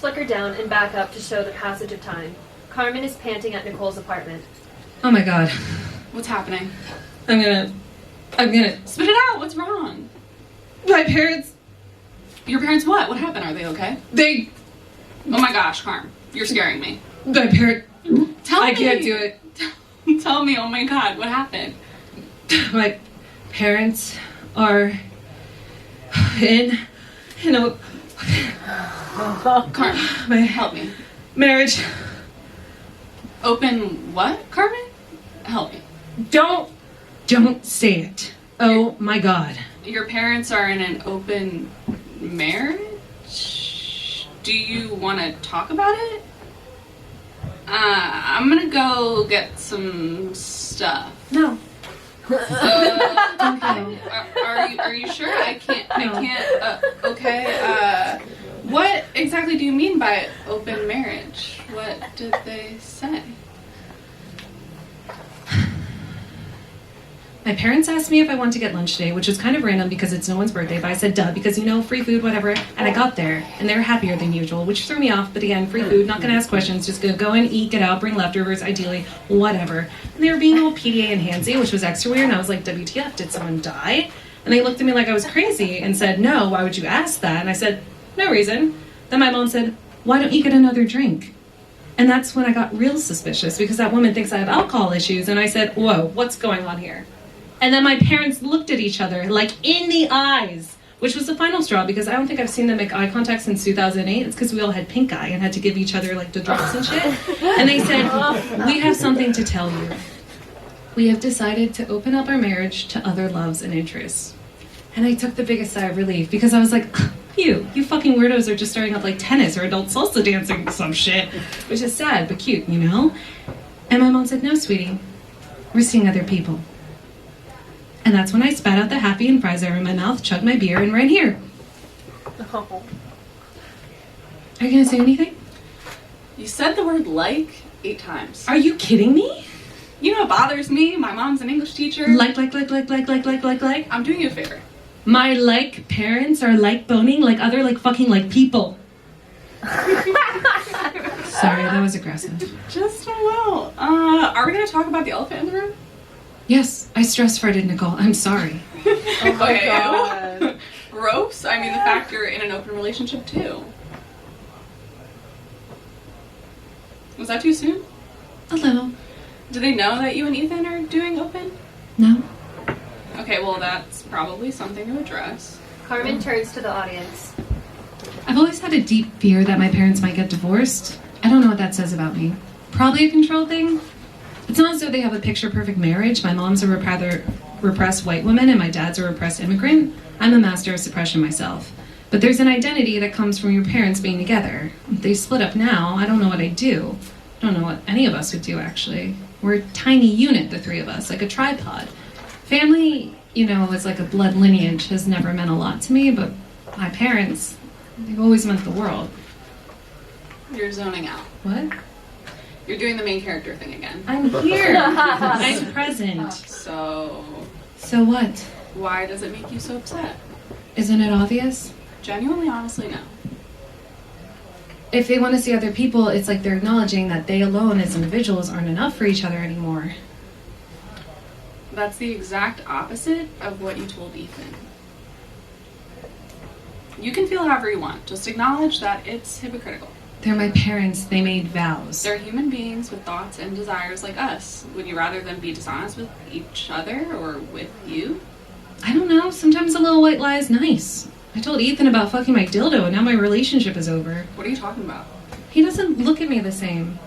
flicker down and back up to show the passage of time. Carmen is panting at Nicole's apartment. Oh my god. What's happening? I'm gonna... Spit it out! What's wrong? My parents... Your parents what? What happened? Are they okay? They... Oh my gosh, Carm. You're scaring me. My parents... Tell me! I can't do it. Tell me, oh my god, what happened? My parents are... in a... Carm, My help me. marriage... Open what, Carmen? Help me. Don't say it. Oh my god. Your parents are in an open marriage? Do you want to talk about it? I'm gonna go get some stuff. No. Are you sure? I can't, okay, what exactly do you mean by open marriage? What did they say? My parents asked me if I wanted to get lunch today, which was kind of random because it's no one's birthday, but I said duh, because free food, whatever, and I got there, and they were happier than usual, which threw me off, but again, free food, not gonna ask questions, just gonna go in, eat, get out, bring leftovers, ideally, whatever. And they were being all PDA and handsy, which was extra weird, and I was like, WTF, did someone die? And they looked at me like I was crazy and said, no, why would you ask that? And I said, no reason. Then my mom said, why don't you get another drink? And that's when I got real suspicious, because that woman thinks I have alcohol issues, and I said, whoa, what's going on here? And then my parents looked at each other, like in the eyes, which was the final straw, because I don't think I've seen them make eye contact since 2008. It's because we all had pink eye and had to give each other like the drops and shit. And they said, we have something to tell you. We have decided to open up our marriage to other loves and interests. And I took the biggest sigh of relief, because I was like, you fucking weirdos are just starting up like tennis or adult salsa dancing some shit, which is sad but cute, you know? And my mom said, no, sweetie, we're seeing other people. And that's when I spat out the happy and fries over in my mouth, chugged my beer, and right here. Oh. Are you gonna say anything? You said the word like 8 times. Are you kidding me? You know what bothers me? My mom's an English teacher. Like. I'm doing you a favor. My like parents are like boning like other like fucking like people. Sorry, that was aggressive. Just a little. Are we gonna talk about the elephant in the room? Yes, I stress farted, Nicole. I'm sorry. Oh my god. Gross. I mean, the fact you're in an open relationship too. Was that too soon? A little. Do they know that you and Ethan are doing open? No. Okay, well that's probably something to address. Carmen turns to the audience. I've always had a deep fear that my parents might get divorced. I don't know what that says about me. Probably a control thing. It's not as though they have a picture-perfect marriage. My mom's a rather repressed white woman and my dad's a repressed immigrant. I'm a master of suppression myself. But there's an identity that comes from your parents being together. If they split up now, I don't know what I'd do. I don't know what any of us would do, actually. We're a tiny unit, the three of us, like a tripod. Family, is like a blood lineage, has never meant a lot to me, but my parents, they've always meant the world. You're zoning out. What? You're doing the main character thing again. I'm here. I'm present. So what? why does it make you so upset? Isn't it obvious? Genuinely, honestly, no. If they want to see other people, it's like they're acknowledging that they alone as individuals aren't enough for each other anymore. That's the exact opposite of what you told Ethan. You can feel however you want. Just acknowledge that it's hypocritical. They're my parents. They made vows. They're human beings with thoughts and desires like us. Would you rather them be dishonest with each other or with you? I don't know. Sometimes a little white lie is nice. I told Ethan about fucking my dildo and now my relationship is over. What are you talking about? He doesn't look at me the same.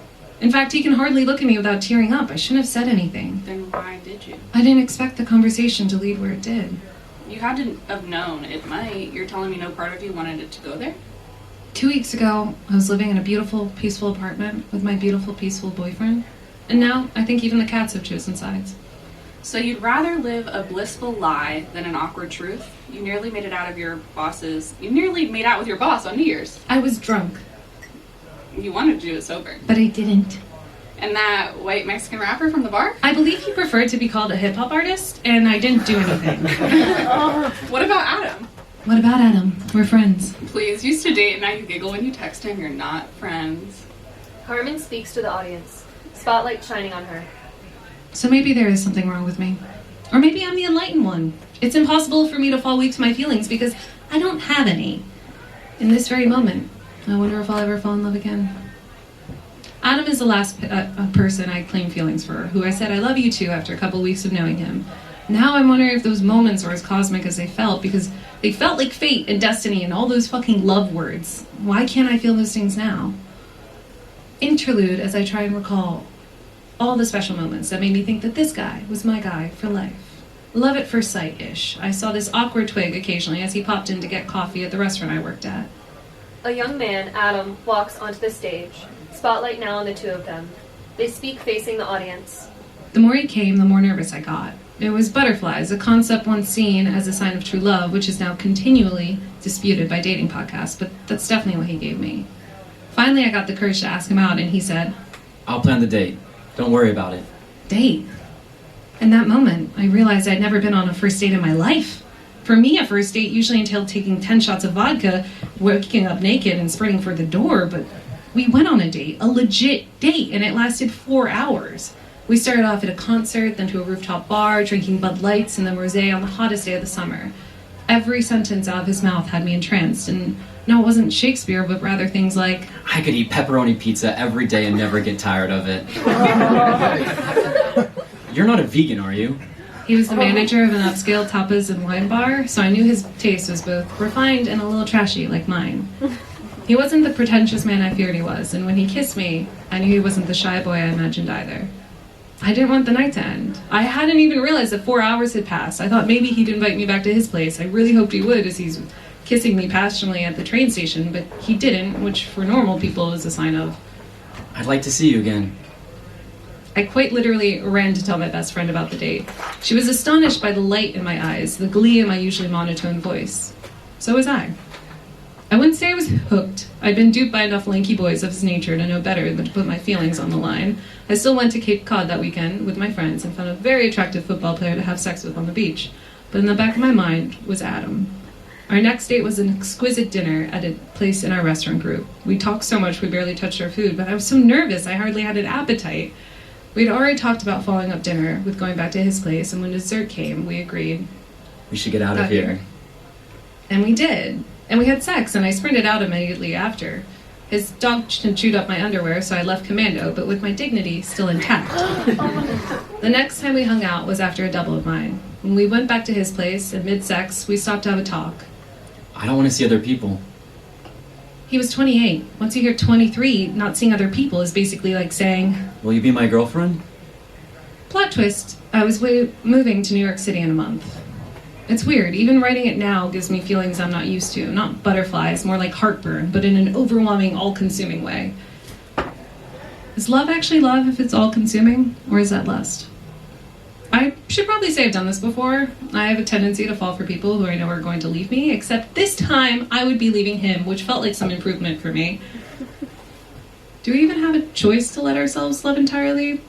In fact, he can hardly look at me without tearing up. I shouldn't have said anything. Then why did you? I didn't expect the conversation to lead where it did. You had to have known it might. You're telling me no part of you wanted it to go there? 2 weeks ago, I was living in a beautiful, peaceful apartment with my beautiful, peaceful boyfriend. And now, I think even the cats have chosen sides. So you'd rather live a blissful lie than an awkward truth? You nearly made out with your boss on New Year's. I was drunk, You wanted to do it sober. but I didn't. And that white Mexican rapper from the bar? I believe he preferred to be called a hip-hop artist, and I didn't do anything. What about Adam? What about Adam? We're friends. Please, used to date and now you giggle when you text him. You're not friends. Carmen speaks to the audience, spotlight shining on her. So maybe there is something wrong with me. Or maybe I'm the enlightened one. It's impossible for me to fall weak to my feelings because I don't have any. In this very moment, I wonder if I'll ever fall in love again. Adam is the last person I claimed feelings for, who I said I love you to after a couple weeks of knowing him. Now I'm wondering if those moments were as cosmic as they felt, because they felt like fate and destiny and all those fucking love words. Why can't I feel those things now? Interlude as I try and recall all the special moments that made me think that this guy was my guy for life. Love at first sight-ish. I saw this awkward twig occasionally as he popped in to get coffee at the restaurant I worked at. A young man, Adam, walks onto the stage, spotlight now on the two of them. They speak facing the audience. The more he came, the more nervous I got. It was butterflies, a concept once seen as a sign of true love, which is now continually disputed by dating podcasts, but that's definitely what he gave me. Finally, I got the courage to ask him out, and he said, I'll plan the date. Don't worry about it. Date? In that moment, I realized I'd never been on a first date in my life. For me, a first date usually entailed taking 10 shots of vodka, waking up naked, and sprinting for the door, but we went on a date, a legit date, and it lasted 4 hours. We started off at a concert, then to a rooftop bar, drinking Bud Lights and then rosé on the hottest day of the summer. Every sentence out of his mouth had me entranced, and no, it wasn't Shakespeare, but rather things like, I could eat pepperoni pizza every day and never get tired of it. You're not a vegan, are you? he was the manager of an upscale tapas and wine bar, so I knew his taste was both refined and a little trashy, like mine. He wasn't the pretentious man I feared he was, and when he kissed me, I knew he wasn't the shy boy I imagined either. I didn't want the night to end. I hadn't even realized that 4 hours had passed. I thought maybe he'd invite me back to his place. I really hoped he would, as he's kissing me passionately at the train station, but he didn't, which for normal people is a sign of, I'd like to see you again. I quite literally ran to tell my best friend about the date. She was astonished by the light in my eyes, the glee in my usually monotone voice. So was I. I wouldn't say I was hooked. I'd been duped by enough lanky boys of his nature to know better than to put my feelings on the line. I still went to Cape Cod that weekend with my friends and found a very attractive football player to have sex with on the beach. But in the back of my mind was Adam. Our next date was an exquisite dinner at a place in our restaurant group. We talked so much we barely touched our food, but I was so nervous I hardly had an appetite. We'd already talked about following up dinner with going back to his place, and when dessert came, we agreed. We should get out of here. And we did. And we had sex, and I sprinted out immediately after. His dog chewed up my underwear, so I left commando, but with my dignity still intact. The next time we hung out was after a double of mine. When we went back to his place, and mid-sex, we stopped to have a talk. I don't want to see other people. He was 28. Once you hear 23, not seeing other people is basically like saying, Will you be my girlfriend? plot twist, I was moving to New York City in a month. It's weird, even writing it now gives me feelings I'm not used to. Not butterflies, more like heartburn, but in an overwhelming, all-consuming way. Is love actually love if it's all-consuming, or is that lust? I should probably say I've done this before. I have a tendency to fall for people who I know are going to leave me, except this time I would be leaving him, which felt like some improvement for me. Do we even have a choice to let ourselves love entirely?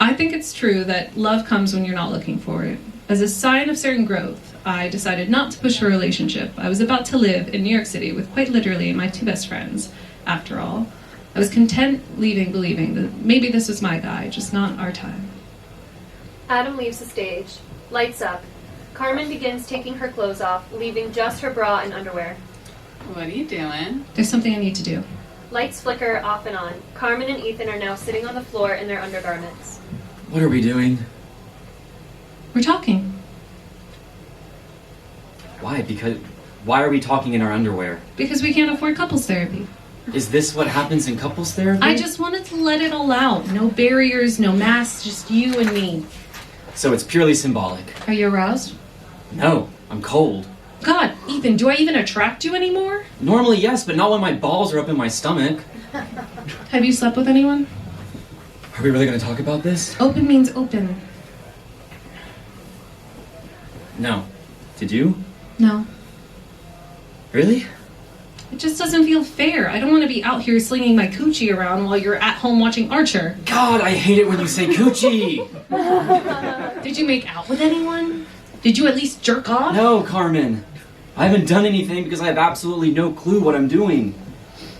I think it's true that love comes when you're not looking for it. As a sign of certain growth, I decided not to push a relationship. I was about to live in New York City with quite literally my two best friends, after all. I was content leaving believing that maybe this was my guy, just not our time. Adam leaves the stage. Lights up. Carmen begins taking her clothes off, leaving just her bra and underwear. What are you doing? There's something I need to do. Lights flicker off and on. Carmen and Ethan are now sitting on the floor in their undergarments. What are we doing? We're talking. Why are we talking in our underwear? Because we can't afford couples therapy. Is this what happens in couples therapy? I just wanted to let it all out. No barriers, no masks, just you and me. So it's purely symbolic. Are you aroused? No, I'm cold. God, Ethan, do I even attract you anymore? Normally, yes, but not when my balls are up in my stomach. Have you slept with anyone? Are we really going to talk about this? Open means open. No. Did you? No. Really? It just doesn't feel fair. I don't want to be out here slinging my coochie around while you're at home watching Archer. God, I hate it when you say coochie! Did you make out with anyone? Did you at least jerk off? No, Carmen. I haven't done anything because I have absolutely no clue what I'm doing.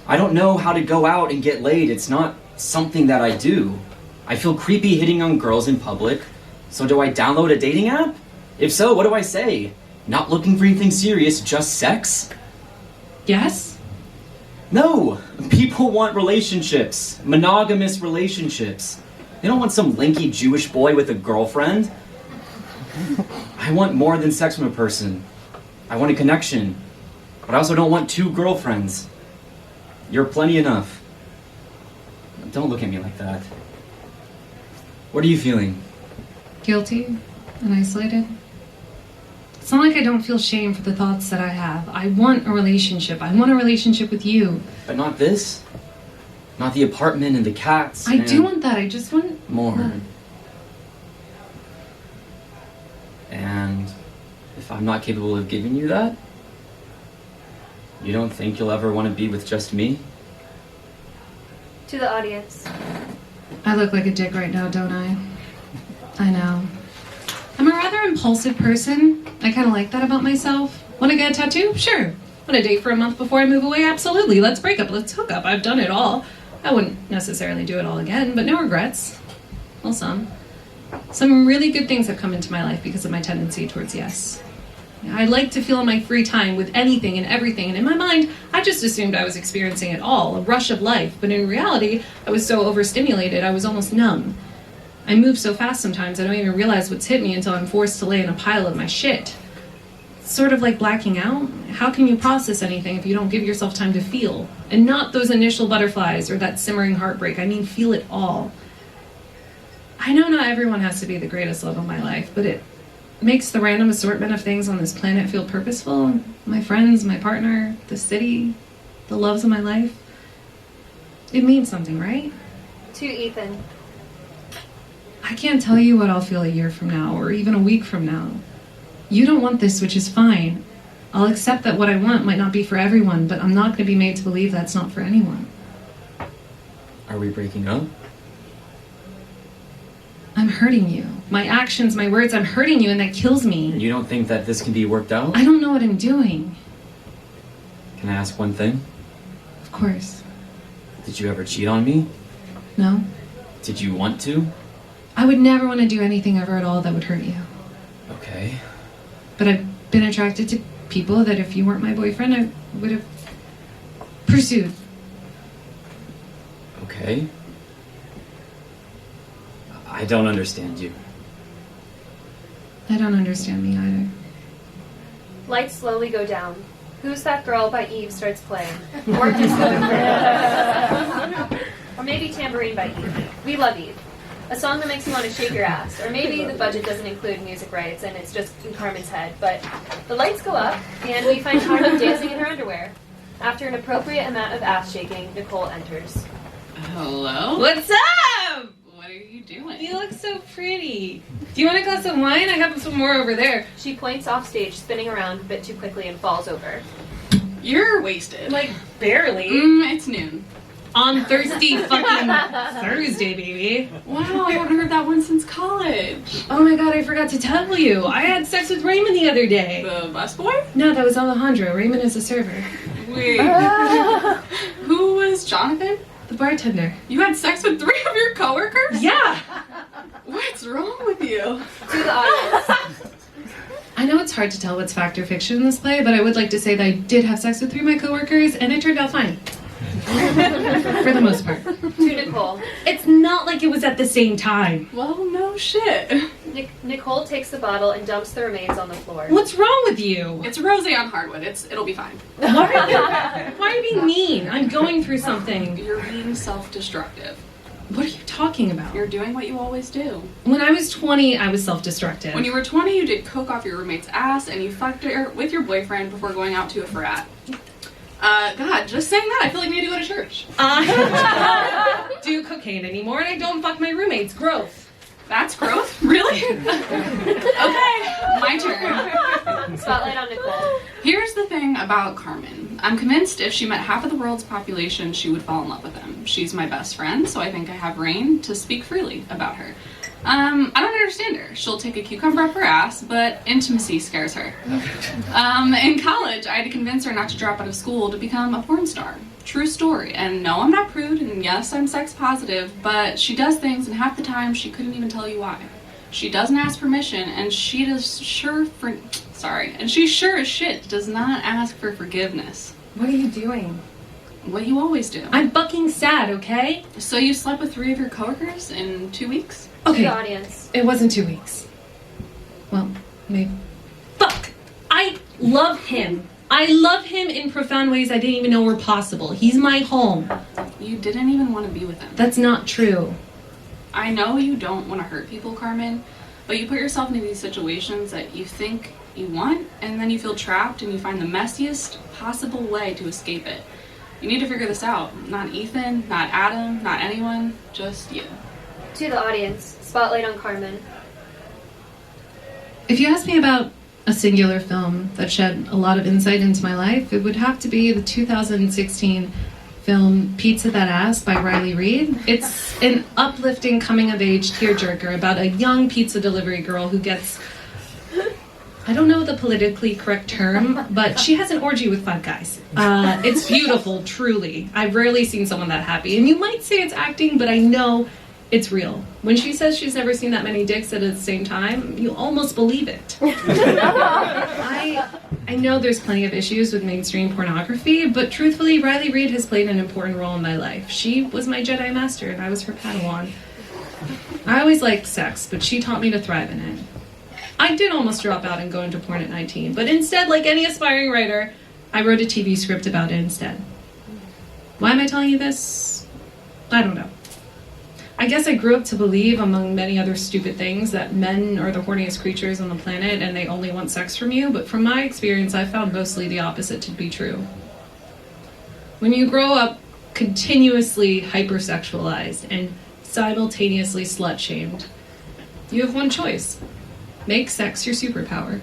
I don't know how to go out and get laid. It's not something that I do. I feel creepy hitting on girls in public. So do I download a dating app? If so, what do I say? Not looking for anything serious, just sex? Yes? No! People want relationships. Monogamous relationships. They don't want some lanky Jewish boy with a girlfriend. I want more than sex from a person. I want a connection. But I also don't want 2 girlfriends. You're plenty enough. Don't look at me like that. What are you feeling? Guilty and isolated. It's not like I don't feel shame for the thoughts that I have. I want a relationship. I want a relationship with you. But not this. Not the apartment and the cats. I do want that. I just want more. that. And if I'm not capable of giving you that, you don't think you'll ever want to be with just me? To the audience. I look like a dick right now, don't I? I know. I'm a rather impulsive person. I kind of like that about myself. Want to get a tattoo? Sure. Want to date for a month before I move away? Absolutely. Let's break up. Let's hook up. I've done it all. I wouldn't necessarily do it all again, but no regrets. Well, some. Some really good things have come into my life because of my tendency towards yes. I like to feel in my free time with anything and everything, and in my mind, I just assumed I was experiencing it all, a rush of life, but in reality, I was so overstimulated, I was almost numb. I move so fast sometimes, I don't even realize what's hit me until I'm forced to lay in a pile of my shit. It's sort of like blacking out. How can you process anything if you don't give yourself time to feel? And not those initial butterflies or that simmering heartbreak, I mean feel it all. I know not everyone has to be the greatest love of my life, but it makes the random assortment of things on this planet feel purposeful. My friends, my partner, the city, the loves of my life. It means something, right? To Ethan. I can't tell you what I'll feel a year from now or even a week from now. You don't want this, which is fine. I'll accept that what I want might not be for everyone, but I'm not going to be made to believe that's not for anyone. Are we breaking up? I'm hurting you. My actions, my words, I'm hurting you, and that kills me. You don't think that this can be worked out? I don't know what I'm doing. Can I ask one thing? Of course. Did you ever cheat on me? No? Did you want to? I would never want to do anything ever at all that would hurt you. Okay. But I've been attracted to people that if you weren't my boyfriend, I would have pursued. Okay. I don't understand you. I don't understand me either. Lights slowly go down. Who's That Girl by Eve starts playing. Or Disco Inferno. Or maybe Tambourine by Eve. We love Eve. A song that makes you want to shake your ass. Or maybe the budget doesn't include music rights and it's just in Carmen's head. But the lights go up and we find Carmen dancing in her underwear. After an appropriate amount of ass shaking, Nicole enters. Hello? What's up? What are you doing? You look so pretty. Do you want a glass of wine? I have some more over there. She points off stage, spinning around a bit too quickly and falls over. You're wasted. Like, barely. It's noon. On thirsty fucking Thursday, baby. Wow, I haven't heard that one since college. Oh my god, I forgot to tell you. I had sex with Raymond the other day. The busboy? No, that was Alejandro. Raymond is a server. Wait. Who was Jonathan? The bartender. You had sex with 3 of your coworkers? Yeah! What's wrong with you? To the audience. I know it's hard to tell what's fact or fiction in this play, but I would like to say that I did have sex with 3 of my coworkers, and it turned out fine. For the most part. To Nicole. It's not like it was at the same time. Well, no shit. Nicole takes the bottle and dumps the remains on the floor. What's wrong with you? It's rosé on hardwood. It'll be fine. Why are you being mean? I'm going through something. You're being self-destructive. What are you talking about? You're doing what you always do. When I was 20, I was self-destructive. When you were 20, you did coke off your roommate's ass and you fucked her with your boyfriend before going out to a frat. God, just saying that, I feel like we need to go to church. I don't do cocaine anymore, and I don't fuck my roommates. Growth. That's growth? Really? Okay, my turn. Spotlight on Nicole. Here's the thing about Carmen. I'm convinced if she met half of the world's population, she would fall in love with him. She's my best friend, so I think I have reign to speak freely about her. I don't understand her. She'll take a cucumber up her ass, but intimacy scares her. In college, I had to convince her not to drop out of school to become a porn star. True story. And no, I'm not prude, and yes, I'm sex positive, but she does things, and half the time she couldn't even tell you why. She doesn't ask permission, and she sure as shit does not ask for forgiveness. What are you doing? What you always do. I'm fucking sad, okay? So you slept with 3 of your coworkers in 2 weeks? To Okay. the audience. It wasn't 2 weeks. Well, maybe. Fuck! I love him. I love him in profound ways I didn't even know were possible. He's my home. You didn't even want to be with him. That's not true. I know you don't want to hurt people, Carmen, but you put yourself into these situations that you think you want, and then you feel trapped and you find the messiest possible way to escape it. You need to figure this out. Not Ethan, not Adam, not anyone, just you. To the audience. Spotlight on Carmen. If you ask me about a singular film that shed a lot of insight into my life, it would have to be the 2016 film Pizza That Ass by Riley Reid. It's an uplifting coming-of-age tearjerker about a young pizza delivery girl who gets, I don't know the politically correct term, but she has an orgy with 5 guys. It's beautiful, truly. I've rarely seen someone that happy. And you might say it's acting, but I know it's real. When she says she's never seen that many dicks at the same time, you almost believe it. I know there's plenty of issues with mainstream pornography, but truthfully, Riley Reid has played an important role in my life. She was my Jedi Master, and I was her Padawan. I always liked sex, but she taught me to thrive in it. I did almost drop out and go into porn at 19, but instead, like any aspiring writer, I wrote a TV script about it instead. Why am I telling you this? I don't know. I guess I grew up to believe, among many other stupid things, that men are the horniest creatures on the planet and they only want sex from you, but from my experience, I found mostly the opposite to be true. When you grow up continuously hypersexualized and simultaneously slut-shamed, you have one choice. Make sex your superpower.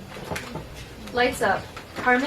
Lights up. Carmen